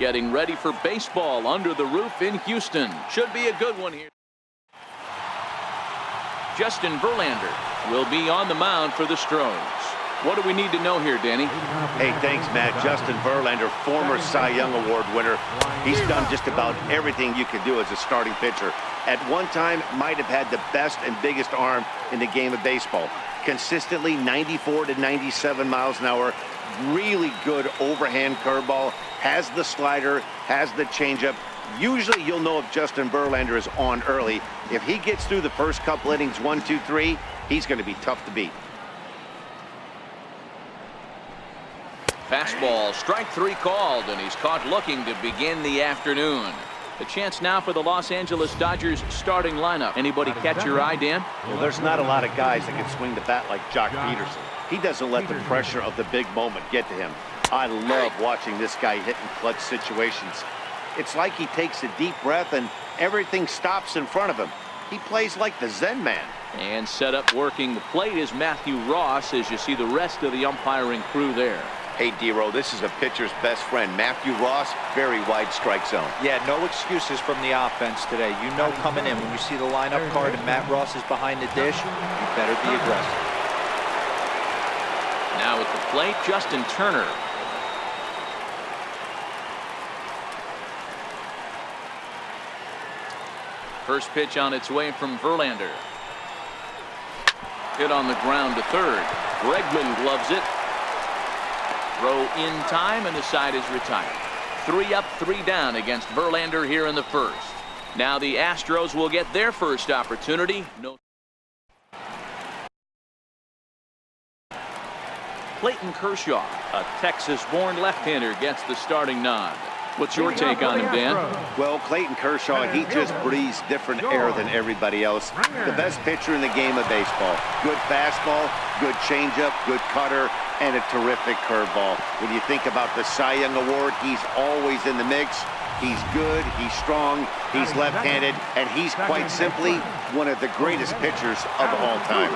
getting ready for baseball under the roof in Houston. Should be a good one here. Justin Verlander will be on the mound for the Stros. What do we need to know here, Danny? Hey, thanks, Matt. Justin Verlander, former Cy Young Award winner. He's done just about everything you can do as a starting pitcher. At one time, might have had the best and biggest arm in the game of baseball. Consistently 94 to 97 miles an hour. Really good overhand curveball. Has the slider, has the changeup. Usually you'll know if Justin Verlander is on early. If he gets through the first couple innings, 1, 2, 3, he's going to be tough to beat. Fastball, strike 3 called, and he's caught looking to begin the afternoon. The chance now for the Los Angeles Dodgers starting lineup. Anybody catch your eye, Dan? Well, there's not a lot of guys that can swing the bat like Jock Peterson. He doesn't let the pressure of the big moment get to him. I love watching this guy hit in clutch situations. It's like he takes a deep breath and everything stops in front of him. He plays like the Zen man. And set up working the plate is Matthew Ross, as you see the rest of the umpiring crew there. Hey, D-Row, this is a pitcher's best friend. Matthew Ross, very wide strike zone. Yeah, no excuses from the offense today. You know coming in when you see the lineup card and Matt Ross is behind the dish, you better be aggressive. Now at the plate, Justin Turner. First pitch on its way from Verlander. Hit on the ground to third. Bregman gloves it. Throw in time, and the side is retired. 3 up, 3 down against Verlander here in the first. Now the Astros will get their first opportunity. Clayton Kershaw, a Texas-born left-hander, gets the starting nod. What's your take on him, Dan? Well, Clayton Kershaw, he just breathes different air than everybody else. The best pitcher in the game of baseball. Good fastball, good changeup, good cutter, and a terrific curveball. When you think about the Cy Young Award, he's always in the mix. He's good, he's strong, he's left-handed, and he's quite simply one of the greatest pitchers of all time.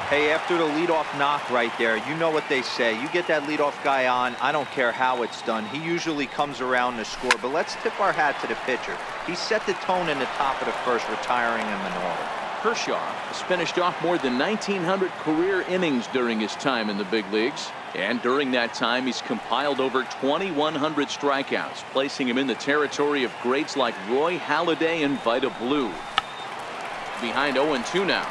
Hey, after the leadoff knock right there, you know what they say. You get that leadoff guy on, I don't care how it's done. He usually comes around to score, but let's tip our hat to the pitcher. He set the tone in the top of the first, retiring him in order. Kershaw has finished off more than 1,900 career innings during his time in the big leagues. And during that time, he's compiled over 2,100 strikeouts, placing him in the territory of greats like Roy Halladay and Vida Blue. Behind 0-2 now.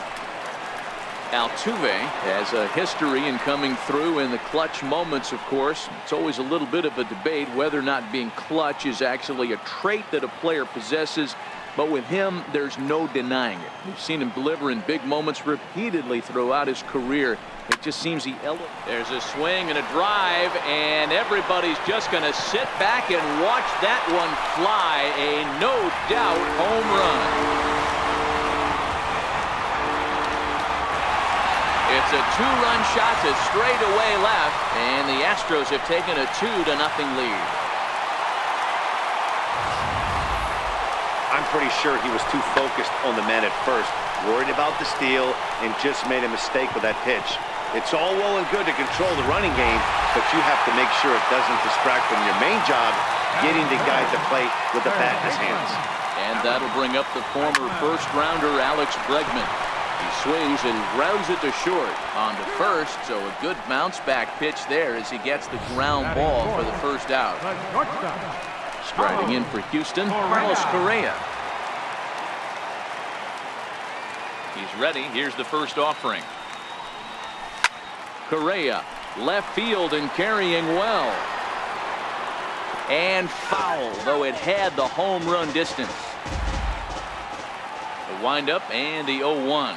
Altuve has a history in coming through in the clutch moments, of course. It's always a little bit of a debate whether or not being clutch is actually a trait that a player possesses. But with him, there's no denying it. We've seen him deliver in big moments repeatedly throughout his career. It just seems he elevates. There's a swing and a drive, and everybody's just going to sit back and watch that one fly. A no-doubt home run. It's a 2-run shot to straightaway left, and the Astros have taken a 2-0 lead. I'm pretty sure he was too focused on the man at first, worried about the steal, and just made a mistake with that pitch. It's all well and good to control the running game, but you have to make sure it doesn't distract from your main job, getting the guy at the plate with the bat in his hands. And that'll bring up the former first-rounder Alex Bregman. He swings and grounds it to short on to first, so a good bounce-back pitch there as he gets the ground ball for the first out. Striding in for Houston, Carlos Correa. He's ready. Here's the first offering. Correa, left field and carrying well. And foul, though it had the home run distance. The windup and the 0-1.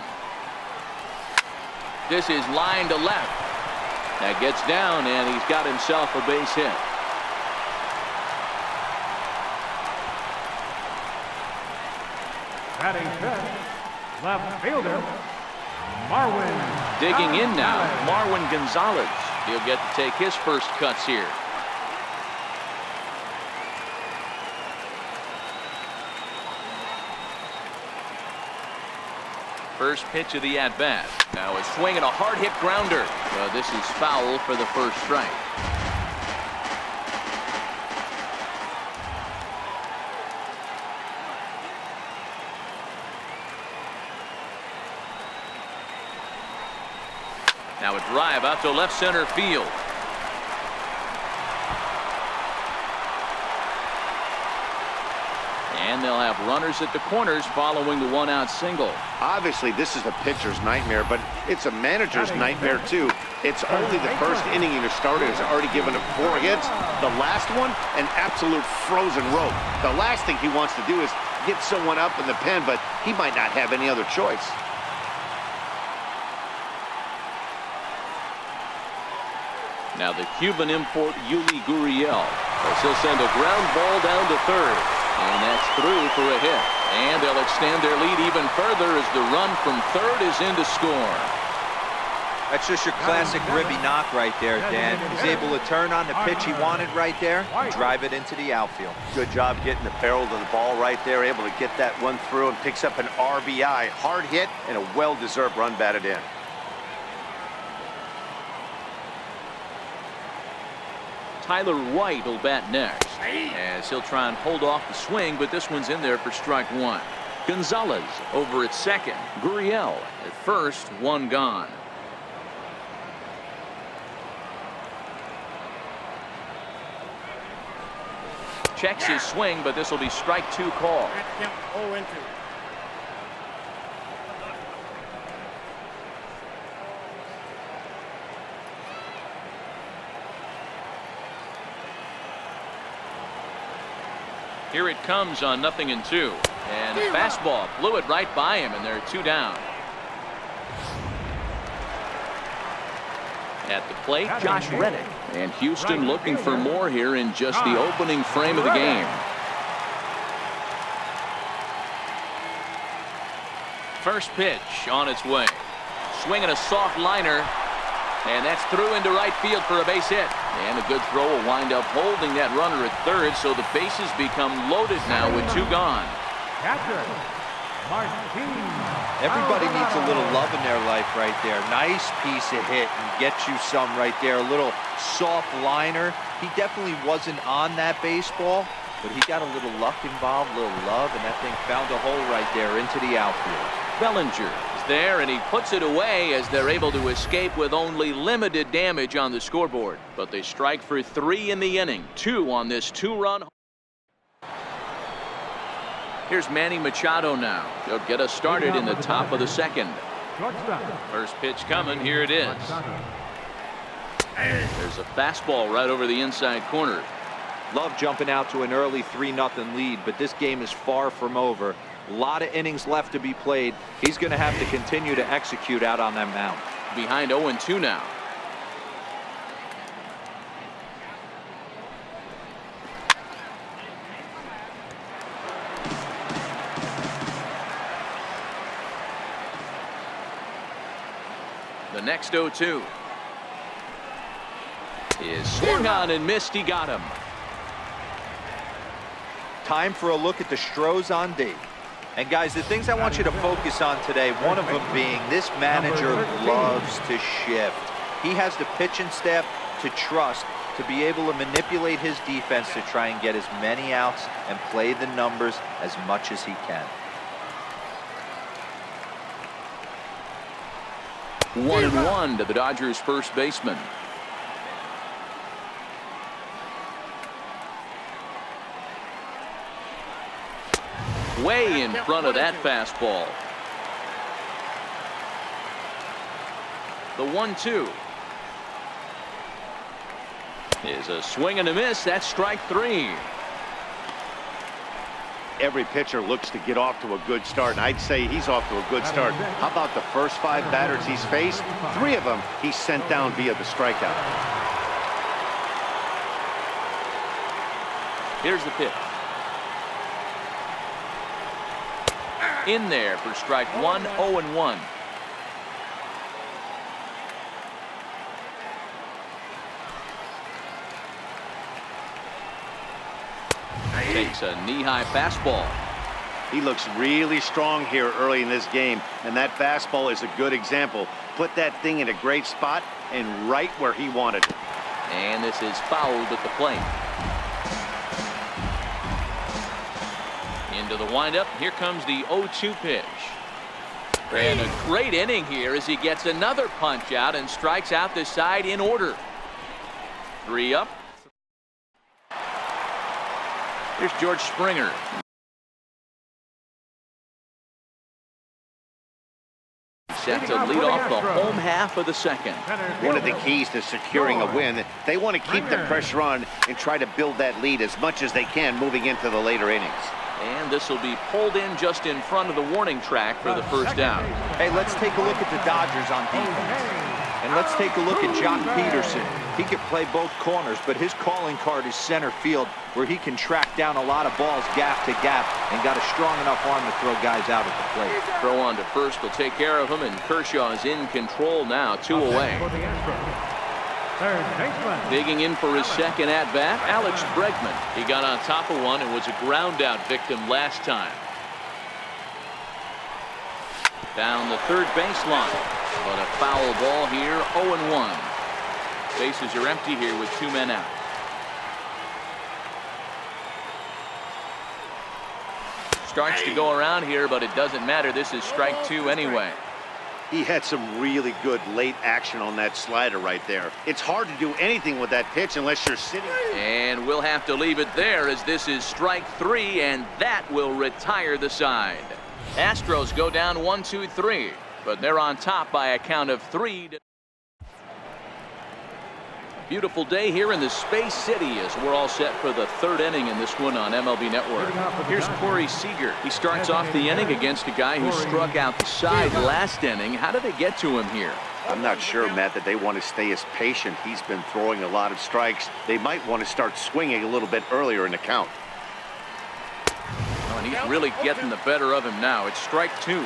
This is line to left. That gets down, and he's got himself a base hit. Batting fifth, left fielder, Marwin. Digging in now, Marwin Gonzalez. He'll get to take his first cuts here. First pitch of the at-bat. Now a swing and a hard-hit grounder. This is foul for the first strike. Now a drive out to left center field. And they'll have runners at the corners following the one-out single. Obviously, this is a pitcher's nightmare, but it's a manager's nightmare, too. It's only the first inning your starter has already given up 4 hits. The last one, an absolute frozen rope. The last thing he wants to do is get someone up in the pen, but he might not have any other choice. Now the Cuban import Yuli Gurriel, as he'll send a ground ball down to third. And that's through for a hit. And they'll extend their lead even further as the run from third is in to score. That's just your classic ribby knock right there, Dan. He's able to turn on the pitch he wanted right there and drive it into the outfield. Good job getting the barrel of the ball right there, able to get that one through and picks up an RBI. Hard hit and a well-deserved run batted in. Tyler White will bat next, as he'll try and hold off the swing, but this one's in there for strike one. Gonzalez over at second. Gurriel at first, one gone. Checks his swing, but this will be strike two call. Here it comes on 0-2. And a fastball blew it right by him, and they're 2 down. At the plate, Josh Reddick. And Houston looking for more here in just the opening frame of the game. First pitch on its way. Swinging a soft liner. And that's through into right field for a base hit. And a good throw will wind up holding that runner at third, so the bases become loaded now with 2 gone. Everybody needs a little love in their life right there. Nice piece of hit and get you some right there. A little soft liner. He definitely wasn't on that baseball, but he got a little luck involved, a little love, and that thing found a hole right there into the outfield. Bellinger is there, and he puts it away as they're able to escape with only limited damage on the scoreboard. But they strike for 3 in the inning, 2 on this 2-run. Here's Manny Machado now. He'll get us started in the top of the second. First pitch coming. Here it is. There's a fastball right over the inside corner. Love jumping out to an early 3-0 lead, but this game is far from over. A lot of innings left to be played. He's going to have to continue to execute out on that mound. Behind 0-2 now. The next 0-2 is swung on and missed. He got him. Time for a look at the Stros on D. And guys, the things I want you to focus on today, one of them being this manager loves to shift. He has the pitching staff to trust to be able to manipulate his defense to try and get as many outs and play the numbers as much as he can. 1-1 to the Dodgers first baseman. Way in front of that fastball. The 1-2 is a swing and a miss. That's strike 3. Every pitcher looks to get off to a good start, and I'd say he's off to a good start. How about the first 5 batters he's faced? 3 of them he's sent down via the strikeout. Here's the pitch. In there for strike 1, 0-1. Takes a knee-high fastball. He looks really strong here early in this game, and that fastball is a good example. Put that thing in a great spot and right where he wanted it. And this is fouled at the plate. Into the windup. Here comes the 0-2 pitch. And a great inning here as he gets another punch out and strikes out the side in order. 3 up. Here's George Springer. Set to lead off the home half of the second. One of the keys to securing a win, they want to keep the pressure on and try to build that lead as much as they can moving into the later innings. And this will be pulled in just in front of the warning track for the first out. Hey, let's take a look at the Dodgers on defense. And let's take a look at Jock Peterson. He can play both corners, but his calling card is center field, where he can track down a lot of balls gap to gap and got a strong enough arm to throw guys out at the plate. Throw on to first will take care of him, and Kershaw is in control now, 2 away. Digging in for his second at-bat, Alex Bregman. He got on top of one and was a ground-out victim last time. Down the third baseline, but a foul ball here, 0-1. Bases are empty here with 2 men out. Starts to go around here, but it doesn't matter. This is strike 2 anyway. He had some really good late action on that slider right there. It's hard to do anything with that pitch unless you're sitting. And we'll have to leave it there as this is strike 3, and that will retire the side. Astros go down 1-2-3, but they're on top by a count of 3. Beautiful day here in the Space City as we're all set for the 3rd inning in this one on MLB Network. Here's Corey Seager. He starts off the inning against a guy who struck out the side last inning. How did they get to him here? I'm not sure, Matt, that they want to stay as patient. He's been throwing a lot of strikes. They might want to start swinging a little bit earlier in the count. Oh, and he's really getting the better of him now. It's strike 2.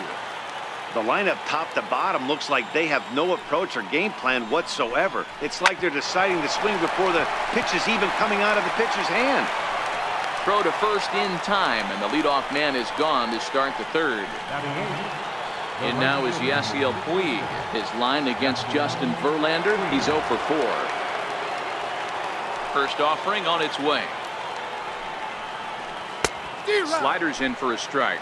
The lineup top to bottom looks like they have no approach or game plan whatsoever. It's like they're deciding to swing before the pitch is even coming out of the pitcher's hand. Throw to first in time, and the leadoff man is gone to start the 3rd. And now is Yasiel Puig. His line against Justin Verlander. He's 0 for 4. First offering on its way. Sliders in for a strike.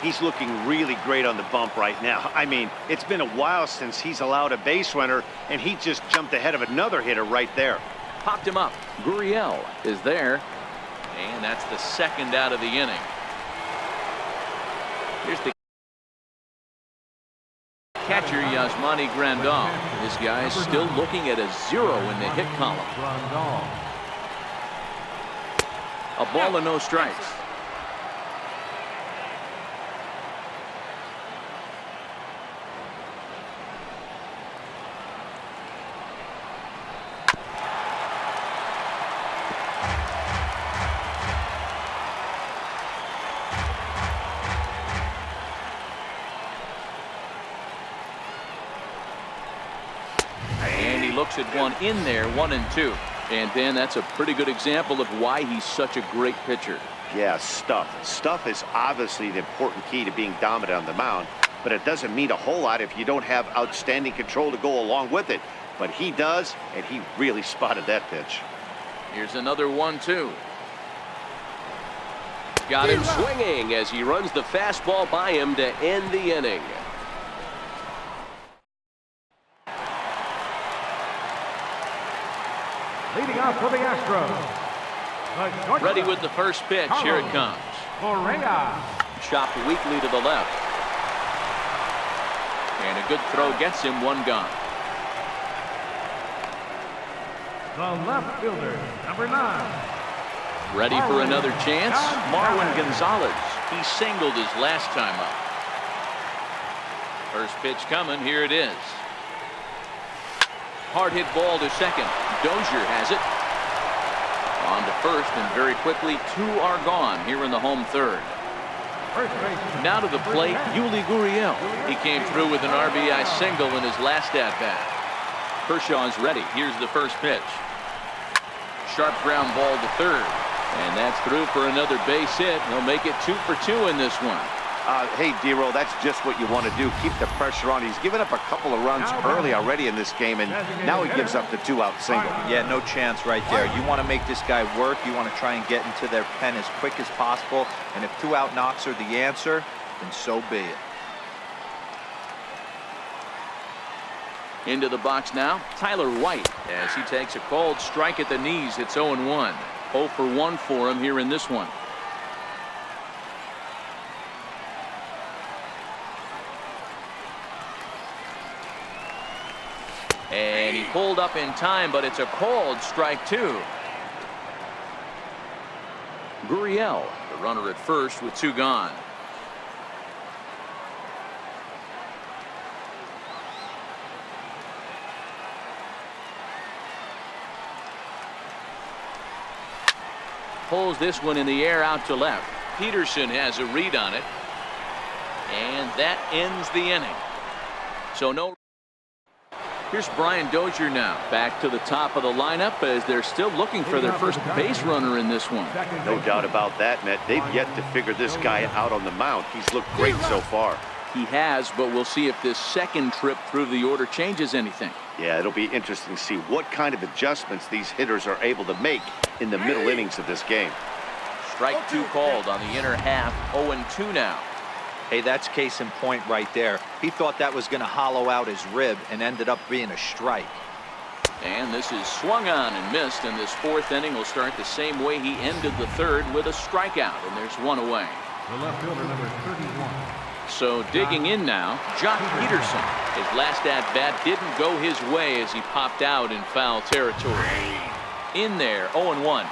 He's looking really great on the bump right now. I mean, it's been a while since he's allowed a base runner, and he just jumped ahead of another hitter right there. Popped him up. Gurriel is there. And that's the 2nd out of the inning. Here's the catcher, Yasmani Grandal. This guy is still looking at a 0 in the hit column. A ball and no strikes. Looks at one in there, 1-2. And Dan, that's a pretty good example of why he's such a great pitcher. Yeah, stuff. Stuff is obviously the important key to being dominant on the mound, but it doesn't mean a whole lot if you don't have outstanding control to go along with it. But he does, and he really spotted that pitch. Here's another 1-2. Got him swinging as he runs the fastball by him to end the inning. Leading off for the Astros. Ready with the first pitch. Here it comes. Correa. Chopped weakly to the left. And a good throw gets him, 1 gone. The left fielder, number 9. Ready for another chance. Marwin Gonzalez. He singled his last time up. First pitch coming. Here it is. Hard hit ball to second. Dozier has it. On to first, and very quickly 2 are gone here in the home 3rd. Now to the plate, Yuli Gurriel. He came through with an RBI single in his last at-bat. Kershaw is ready. Here's the first pitch. Sharp ground ball to 3rd. And that's through for another base hit. He'll make it 2 for 2 in this one. Hey, D-Roll, that's just what you want to do. Keep the pressure on. He's given up a couple of runs early already in this game, and now he gives up the 2-out single. Yeah, no chance right there. You want to make this guy work. You want to try and get into their pen as quick as possible. And if 2-out knocks are the answer, then so be it. Into the box now, Tyler White, as he takes a called strike at the knees. It's 0-1. 0 for 1 for him here in this one. And he pulled up in time, but it's a called strike 2. Gurriel, the runner at first with 2 gone. Pulls this one in the air out to left. Peterson has a read on it. And that ends the inning. So no. Here's Brian Dozier now back to the top of the lineup as they're still looking for their first base runner in this one. No doubt about that, Matt. They've yet to figure this guy out on the mound. He's looked great so far. He has, but we'll see if this second trip through the order changes anything. Yeah, it'll be interesting to see what kind of adjustments these hitters are able to make in the middle innings of this game. Strike 2 called on the inner half. 0-2 now. Hey, that's case in point right there. He thought that was going to hollow out his rib and ended up being a strike. And this is swung on and missed, and this 4th inning will start the same way he ended the 3rd with a strikeout, and there's 1 away. The left fielder, number 31. So digging in now, Jock Peterson. His last at-bat didn't go his way as he popped out in foul territory. In there, 0-1.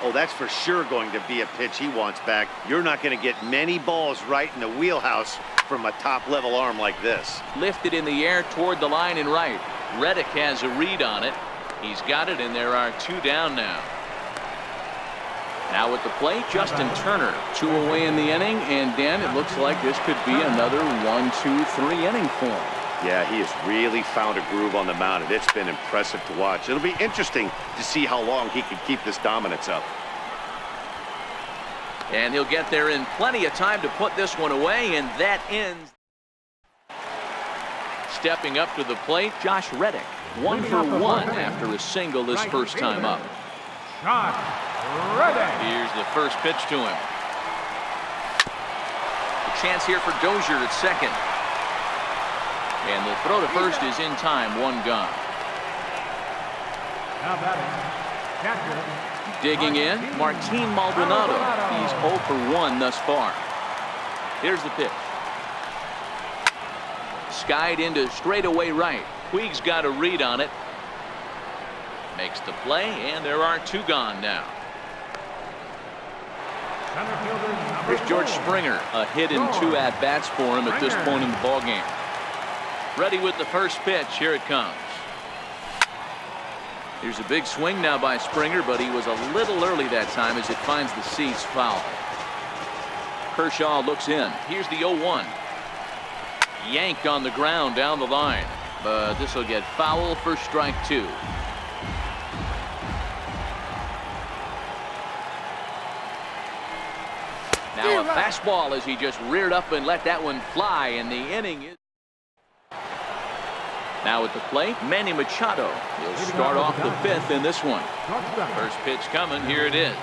Oh, that's for sure going to be a pitch he wants back. You're not going to get many balls right in the wheelhouse from a top-level arm like this. Lifted in the air toward the line and right. Reddick has a read on it. He's got it, and there are 2 down now. Now at the plate, Justin Turner. 2 away in the inning, and Dan, it looks like this could be another 1-2-3 inning for him. Yeah, he has really found a groove on the mound, and it's been impressive to watch. It'll be interesting to see how long he can keep this dominance up. And he'll get there in plenty of time to put this one away, and that ends. Stepping up to the plate, Josh Reddick. 1 for 1 after a single this first time up. Josh Reddick. Here's the first pitch to him. A chance here for Dozier at second. And the throw to first is in time. 1 gone. Now batting, catcher. Digging in, Martin Maldonado. He's 0 for 1 thus far. Here's the pitch. Skied into straightaway right. Puig's got a read on it. Makes the play, and there are 2 gone now. Here's George Springer. A hit in 2 at-bats for him at this point in the ballgame. Ready with the first pitch. Here it comes. Here's a big swing now by Springer, but he was a little early that time as it finds the seats foul. Kershaw looks in. Here's the 0-1. Yanked on the ground down the line, but this will get foul for strike 2. Now a fastball as he just reared up and let that one fly, and the inning is. Now at the plate, Manny Machado. He'll start off the 5th in this one. First pitch coming. Here it is.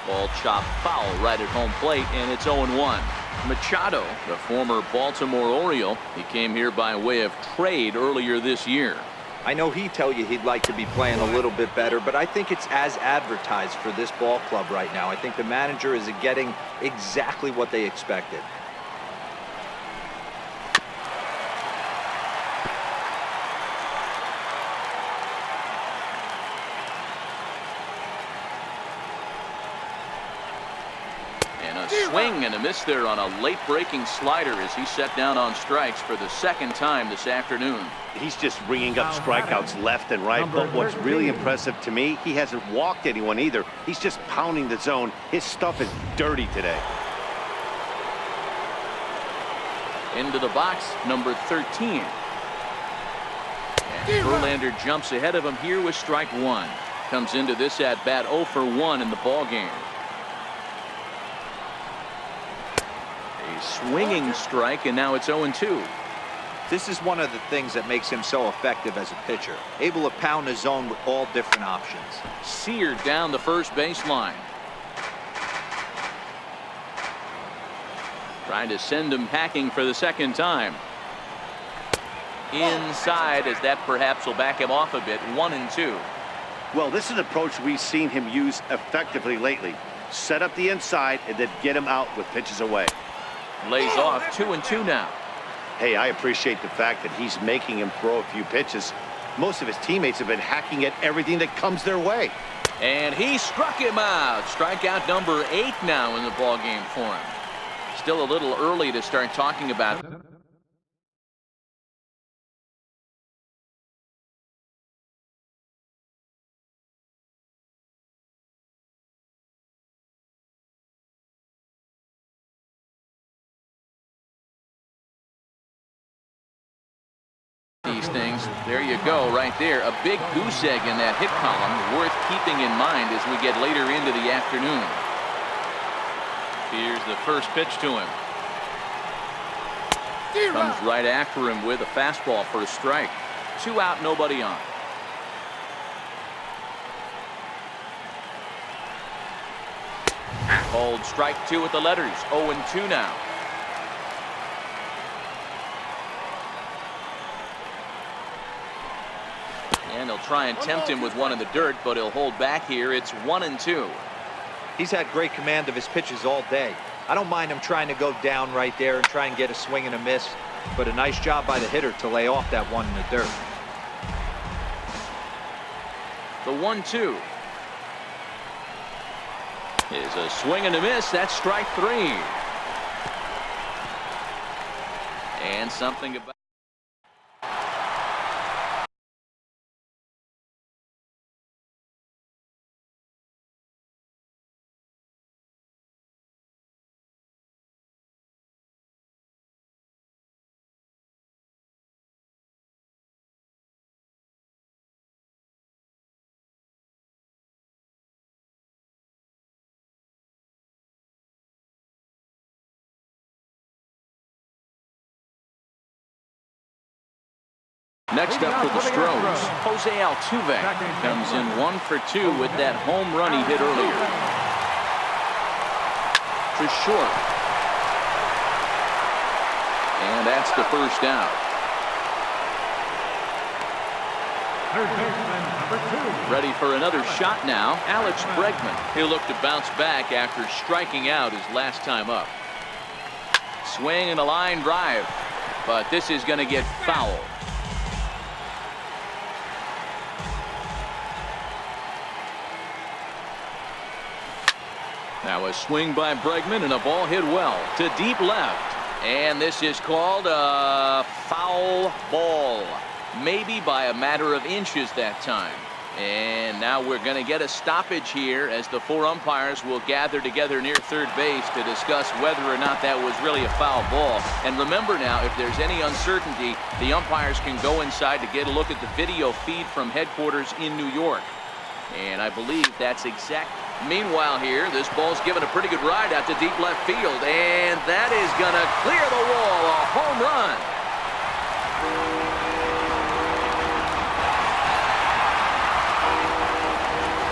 Ball chopped foul right at home plate, and it's 0-1. Machado, the former Baltimore Oriole, he came here by way of trade earlier this year. I know he'd tell you he'd like to be playing a little bit better, but I think it's as advertised for this ball club right now. I think the manager is getting exactly what they expected. Swing and a miss there on a late breaking slider as he set down on strikes for the 2nd time this afternoon. He's just ringing up strikeouts left and right, but what's really impressive to me, he hasn't walked anyone either. He's just pounding the zone. His stuff is dirty today. Into the box, number 13. And Verlander jumps ahead of him here with strike 1. Comes into this at bat 0 for 1 in the ball game. Swinging strike, and now it's 0-2. This is one of the things that makes him so effective as a pitcher. Able to pound the zone with all different options. Seared down the first baseline. Trying to send him packing for the 2nd time. inside, as that perhaps will back him off a bit. 1-2. Well, this is an approach we've seen him use effectively lately. Set up the inside and then get him out with pitches away. Lays off. 2-2 now. Hey, I appreciate the fact that he's making him throw a few pitches. Most of his teammates have been hacking at everything that comes their way. And he struck him out. Strikeout number 8 now in the ball game for him. Still a little early to start talking about these things. There you go, right there. A big goose egg in that hit column, worth keeping in mind as we get later into the afternoon. Here's the first pitch to him. Comes right after him with a fastball for a strike. 2 out, nobody on. Called strike 2 with the letters. 0-2 now. And they'll try and tempt him with one in the dirt, but he'll hold back here. It's 1-2. He's had great command of his pitches all day. I don't mind him trying to go down right there and try and get a swing and a miss, but a nice job by the hitter to lay off that one in the dirt. The 1-2 is a swing and a miss. That's strike 3. And something about next up for the Stros, Jose Altuve comes in 1 for 2 with that home run he hit earlier. To short. And that's the first out. Third baseman, number 2. Ready for another shot now, Alex Bregman. He'll look to bounce back after striking out his last time up. Swing and a line drive, but this is going to get foul. Now a swing by Bregman and a ball hit well to deep left. And this is called a foul ball. Maybe by a matter of inches that time. And now we're going to get a stoppage here as the 4 umpires will gather together near third base to discuss whether or not that was really a foul ball. And remember now, if there's any uncertainty, the umpires can go inside to get a look at the video feed from headquarters in New York. And I believe that's exact. Meanwhile here, this ball's given a pretty good ride out to deep left field. And that is going to clear the wall. A home run.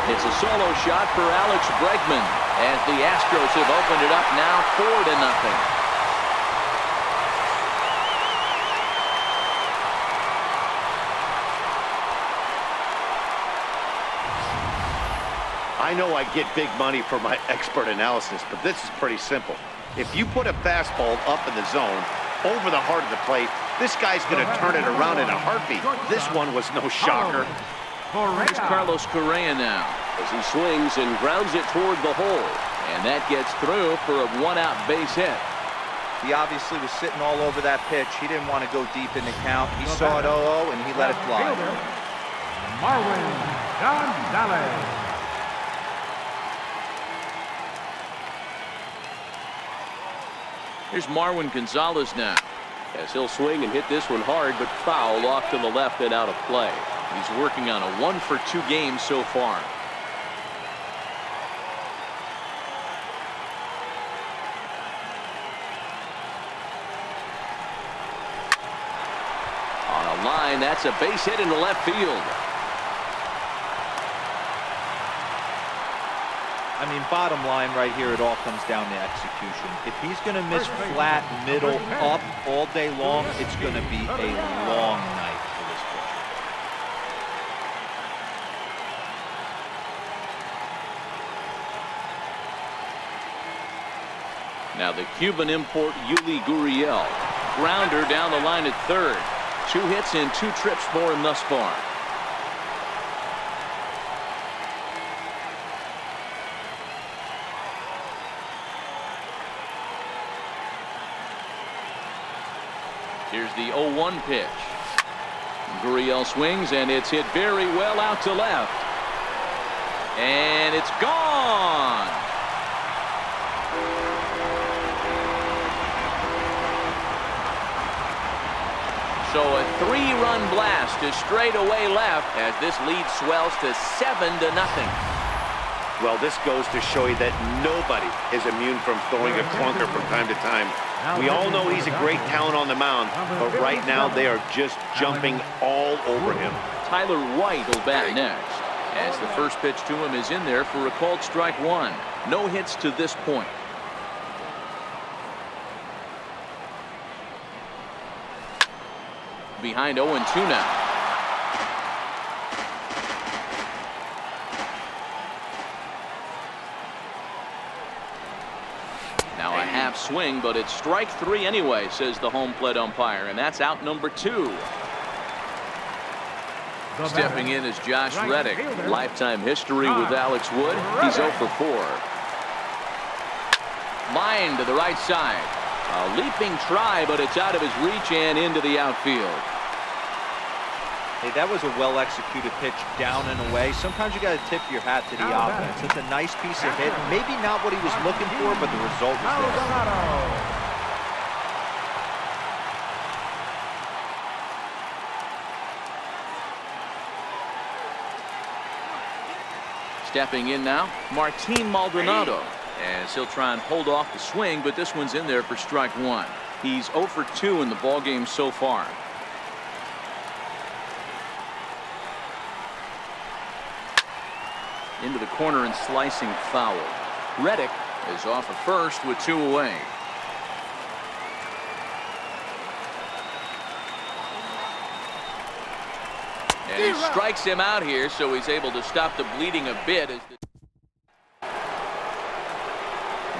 It's a solo shot for Alex Bregman as the Astros have opened it up now 4-0. I know I get big money for my expert analysis, but this is pretty simple. If you put a fastball up in the zone, over the heart of the plate, this guy's going to turn it around in a heartbeat. This one was no shocker. Here's Carlos Correa now as he swings and grounds it toward the hole. And that gets through for a 1-out base hit. He obviously was sitting all over that pitch. He didn't want to go deep in the count. He saw it 0-0 and he let it fly. Marwin Gonzalez. Here's Marwin Gonzalez now as he'll swing and hit this one hard, but foul off to the left and out of play. He's working on a 1-for-2 game so far. On a line, that's a base hit into left field. I mean, bottom line right here, it all comes down to execution. If he's going to miss flat, middle, up all day long, it's going to be a long night for this pitcher. Now the Cuban import Yuli Gurriel. Grounder down the line at third. 2 hits and 2 trips for him thus far. Here's the 0-1 pitch. Gurriel swings, and it's hit very well out to left. And it's gone. So a 3-run blast to straightaway left as this lead swells to 7-0. Well, this goes to show you that nobody is immune from throwing a clunker from time to time. We all know he's a great talent on the mound, but right now they are just jumping all over him. Tyler White will bat next, as the first pitch to him is in there for a called strike 1. No hits to this point. Behind 0-2 now. Now a half swing, but it's strike 3 anyway, says the home plate umpire, and that's out number 2. Stepping in is Josh Reddick. Lifetime history with Alex Wood. He's 0 for 4. Line to the right side. A leaping try, but it's out of his reach and into the outfield. Hey, that was a well-executed pitch down and away. Sometimes you got to tip your hat to the offense. It's a nice piece of hit. Maybe not what he was looking for, but the result was there. Stepping in now, Martin Maldonado, as he'll try and hold off the swing, but this one's in there for strike 1. He's 0 for 2 in the ballgame so far. Into the corner and slicing foul. Reddick is off at first with 2 away. And he strikes him out here, so he's able to stop the bleeding a bit.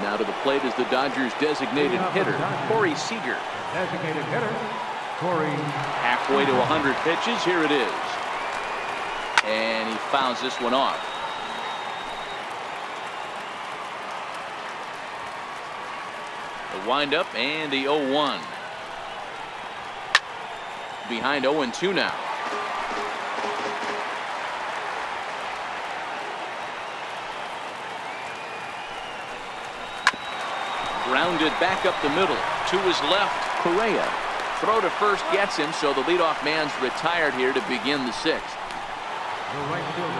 Now to the plate is the Dodgers' designated hitter, Corey Seager. Designated hitter, Corey. Halfway to 100 pitches, here it is. And he fouls this one off. The windup and the 0-1. Behind 0-2 now. Grounded back up the middle. To his left, Correa. Throw to first gets him, so the leadoff man's retired here to begin the 6th.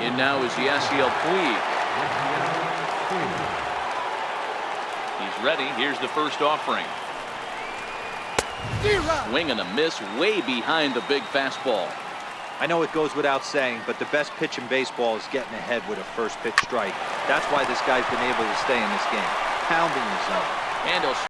In now is Yasiel Puig. He's ready. Here's the first offering. Swing and a miss way behind the big fastball. I know it goes without saying, but the best pitch in baseball is getting ahead with a first pitch strike. That's why this guy's been able to stay in this game. Pounding the zone. And he'll